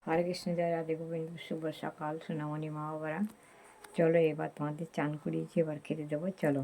হরে কৃষ্ণ, জয় রাধে গোবিন্দ। শুভ সকাল সোনামণি মা বাবারা। চলো এবার তোমাদের চান করিয়েছি, এবার খেতে দেবো, চলো।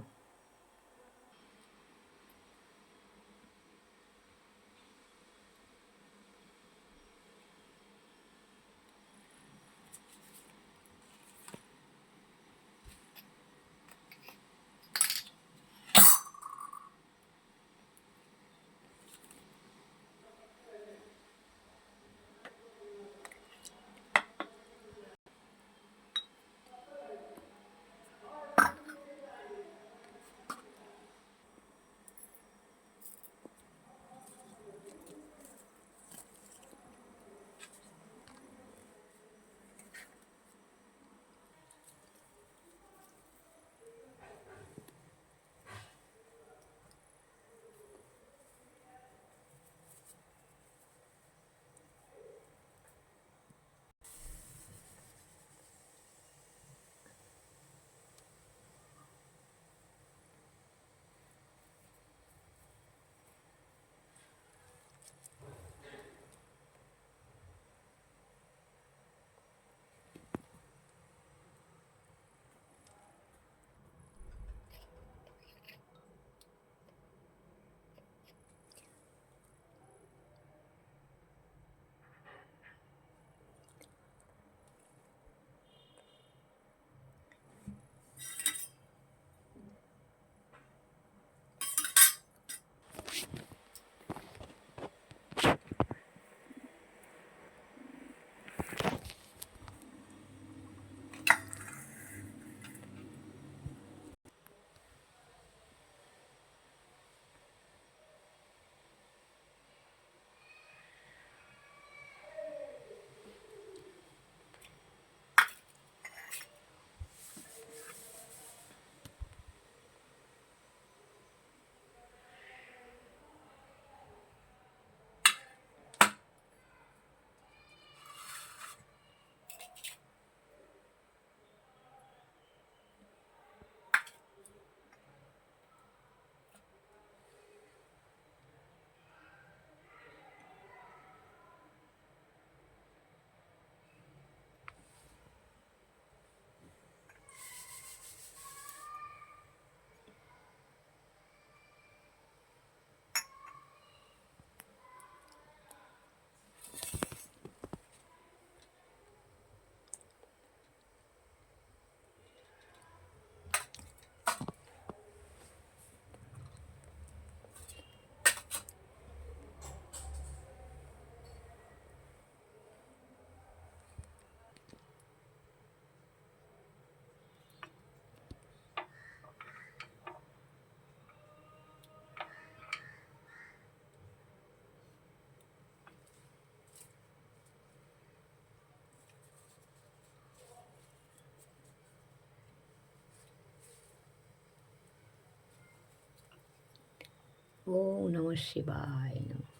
ওম নমঃ শিবায় নমঃ।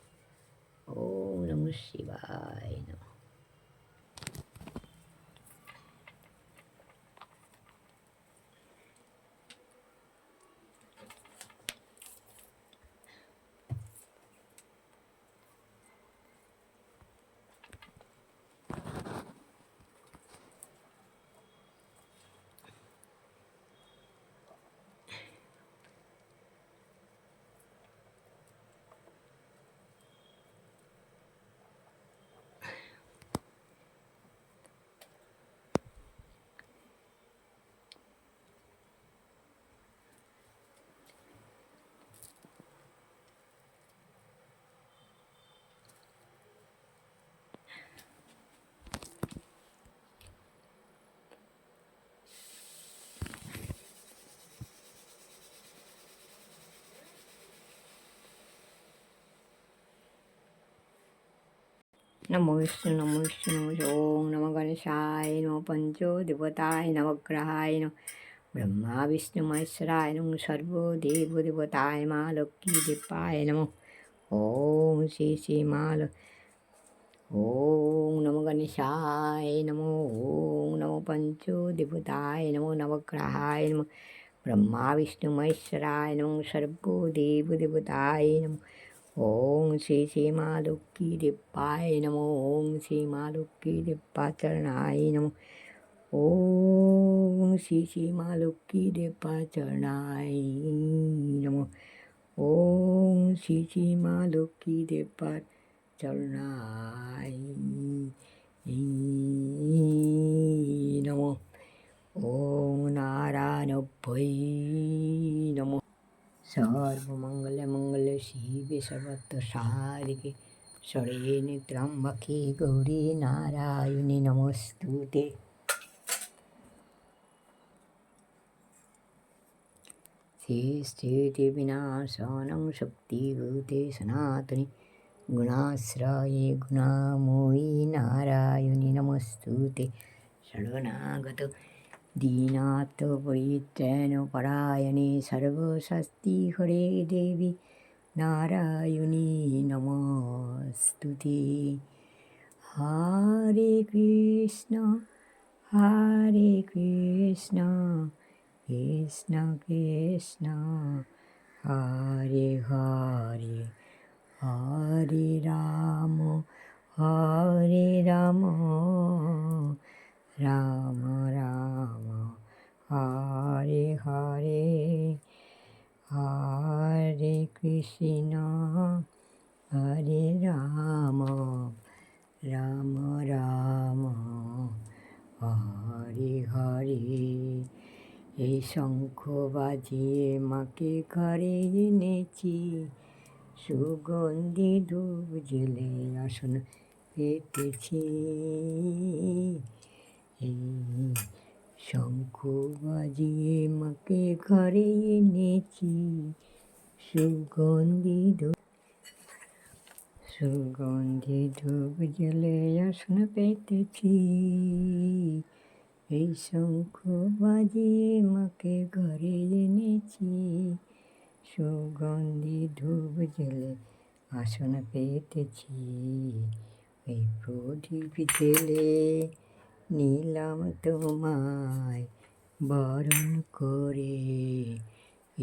ওম নমঃ শিবায় নমঃ। নমো বিষ্ণু, নমো বিষ্ণু, নমো ওম নমো গণেশায় নমো পঞ্চদেবতায় নবগ্রহায় নমঃ। ব্রহ্মা বিষ্ণু মহেশ্বরায় নমঃ। সর্বদেবদেবতায় মা লক্ষ্মী দেবায় নমঃ। ওম শ্রী শ্রী মা ওম নমো গণেশায় নমো। ওম নমো পঞ্চদেবতায় নমো নবগ্রহায় নমঃ। ব্রহ্মা বিষ্ণু মহেশ্বরায় নমঃ। সর্বদেবদেবতায় নমঃ। ওং শ্রী শ্রী মা লক্ষ্মী দেবায় নমঃ। ওং শ্রী মা লক্ষ্মী দেবাচরণায় নমঃ। ওং শ্রী শ্রী মা লক্ষ্মী দেবাচরণায় নমঃ। ওং শ্রী শ্রী মা লক্ষ্মী দেবাচরণায় নমঃ। ওং নারায়ণভ্যৈ নমঃ। সর্বমঙ্গলে শিবে সর্বত্র সাধিকে শরণ্যে ত্র্যম্বকে গৌরী নারায়ণী নমস্তুতে। শ্রী বিনাশানং শক্তিভূতে সনাতনে গুণাশ্রয়ে গুণাময়ী নারায়ণী নমস্তুতে। শরণাগত দীনার্থ পরিত্রাণ পরায়ণে সর্বশক্তি হরে দেবী নারায়ণী নমস্তুতে। হরে কৃষ্ণ কৃষ্ণ কৃষ্ণ হরে হরে, হরে রাম রাম রাম হরে হরে, হরে কৃষ্ণ হরে রাম রাম হরে হরে। এই শঙ্খ বাজিয়ে মাকে ঘরে এনেছি, সুগন্ধি ধূপ জেলে আসন পেতেছি। এই শঙ্খ বাজিয়ে মাকে ঘরে এনেছি, সুগন্ধি ধূপ জেলে আসন পেতেছি। এই শঙ্খ বাজিয়ে মাকে ঘরে এনেছি, সুগন্ধি ধূপ জেলে আসন পেতেছি। এই প্রদীপ জেলে নিলাম তোমায় বরণ করে,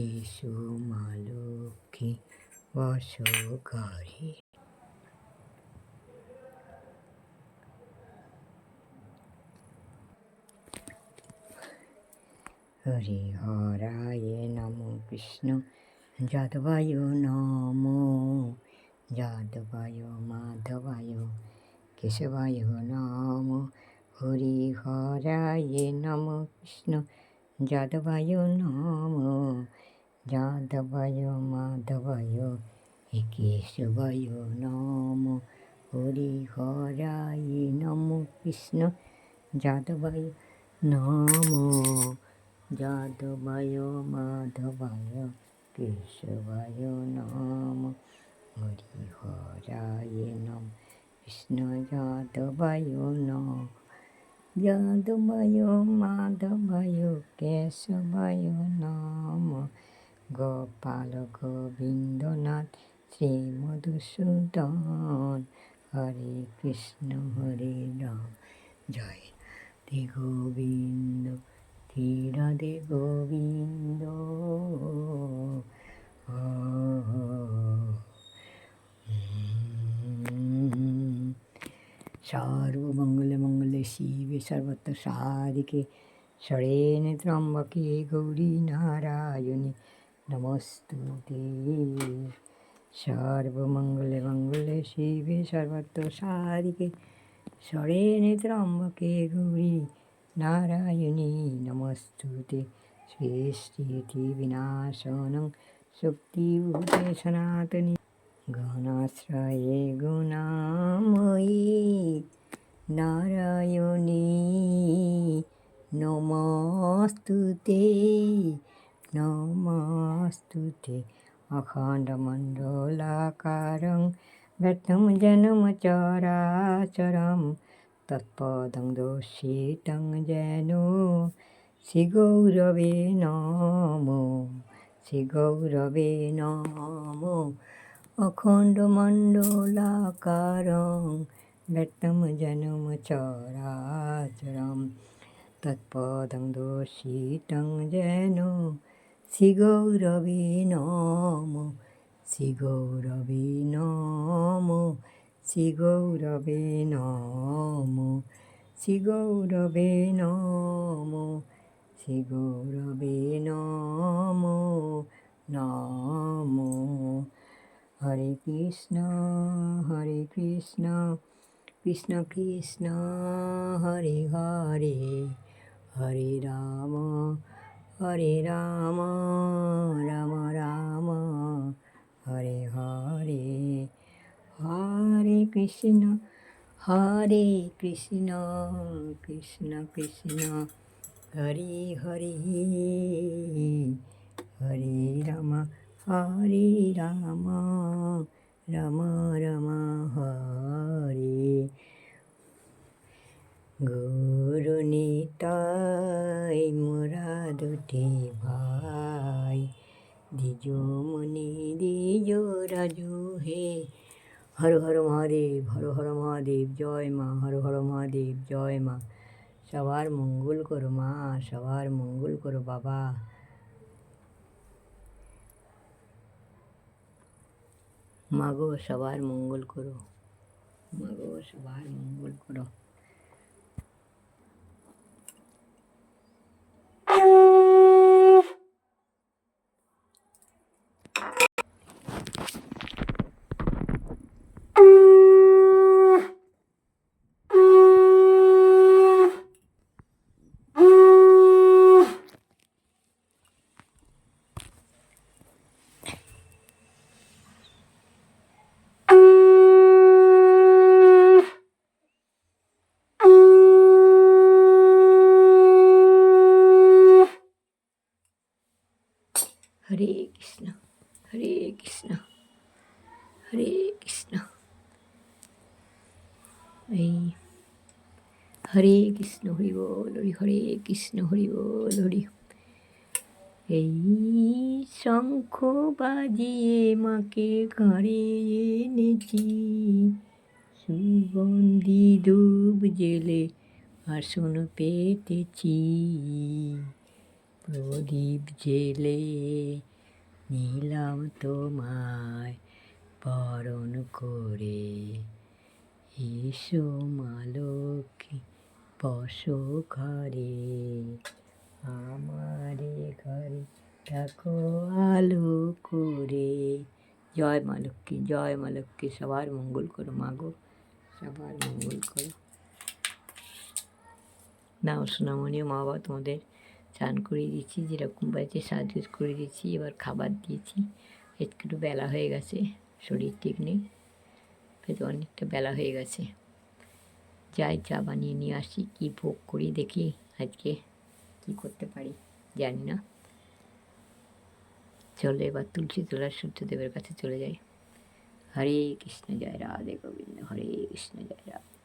এসো মা লক্ষ্মী বসো ঘরে। হরি হরায় নমো কৃষ্ণ যাদবায় নমো, যাদবায় মাধবায় কেশবায় নমো। হরি হরায় নমো কৃষ্ণ যাদবায় নমো, যাদবায় মাধবায় কেশবায় নমো। হরি হরায় নমো কৃষ্ণ যাদবায় নমো, যাদবায় মাধবায় কেশবায় নমঃ। হরি হরায় নমঃ কৃষ্ণ যাদবায় নমঃ, যাদবায় মাধবায় কেশবায় নমঃ। গোপাল গোবিন্দনাথ শ্রী মধুসূদন, হরে কৃষ্ণ হরে রাম জয় রাধে গোবিন্দ, রাধে গোবিন্দ। সর্বমঙ্গলে শিবে সর্বত্র সাধিকে শরণ্যে ত্র্যম্বকে গৌরী নারায়ণী নমস্তুতে। সর্বমঙ্গলে শিবে সর্বত্র সাধিকে শরণ্যে ত্র্যম্বকে গৌরী নারায়ণী নমস্তুতে। সৃষ্টি বিনাশানং শক্তিভূতে সনাতনী গুণাশ্রয়ে গুণাময়ী নারায়ণী নমস্তুতে। অখণ্ডমণ্ডলাকারং ব্যক্তং যেন চরাচরম, তৎপদং দর্শিতং যেন শ্রীগৌরবে নমঃ। অখণ্ডমণ্ডলাকারং ব্যক্তং যেন চরাচরম, তৎপদং দর্শিতং যেন শ্রীগৌরবে শ্রী গৌরবে নমো, শ্রী গৌরবে নমো, শ্রী গৌরবে নমো, শ্রী গৌরবে নমো নমো। হরে কৃষ্ণ কৃষ্ণ কৃষ্ণ হরে হরে, হরে রাম রাম রাম হরে হরে। হরে কৃষ্ণ কৃষ্ণ কৃষ্ণ হরে হরে, হরে রাম রাম রাম হরে। গুরু নিতাই মোরা দুটি ভাই, দ্বিজমণি দ্বিজ রাজু হে। হর হর মহাদেব জয় মা, হর হর মহাদেব জয় মা। সবার মঙ্গল করো মা, সবার মঙ্গল করো বাবা। মাগো সবার মঙ্গল করো, মাগো সবার মঙ্গল করো। হরে কৃষ্ণ হরে কৃষ্ণ। এই হরে কৃষ্ণ হরি বল, হরে কৃষ্ণ হরি বল হরি। এই শঙ্খ বাজিয়ে মাকে ঘরে এনেছি, সুগন্ধি ধূপ জেলে আসন পেতেছি, প্রদীপ জেলে নিলাম তোমায় বরণ করে। এসো মা লক্ষ্মী বসো ঘরে, আমারে ঘরে দেখো আলো করে। জয় মা লক্ষ্মী, সবার মঙ্গল করো মাগো, সবার মঙ্গল করো। নাও সোনামণিও, মা বাবা তোমাদের স্নান করিয়ে দিচ্ছি, যেরকম বাড়িতে সাজগোজ করে দিচ্ছি। এবার খাবার দিয়েছি, একটু বেলা হয়ে গেছে, শরীর ঠিক নেই, হয়তো অনেকটা বেলা হয়ে গেছে। যাই চা বানিয়ে নিয়ে আসি, কী ভোগ করি দেখি আজকে কী করতে পারি জানি না। চলো এবার তুলসী তোলার সূর্যদেবের কাছে চলে যাই। হরে কৃষ্ণ জয় রাধে গোবিন্দ, হরে কৃষ্ণ জয় রাধে।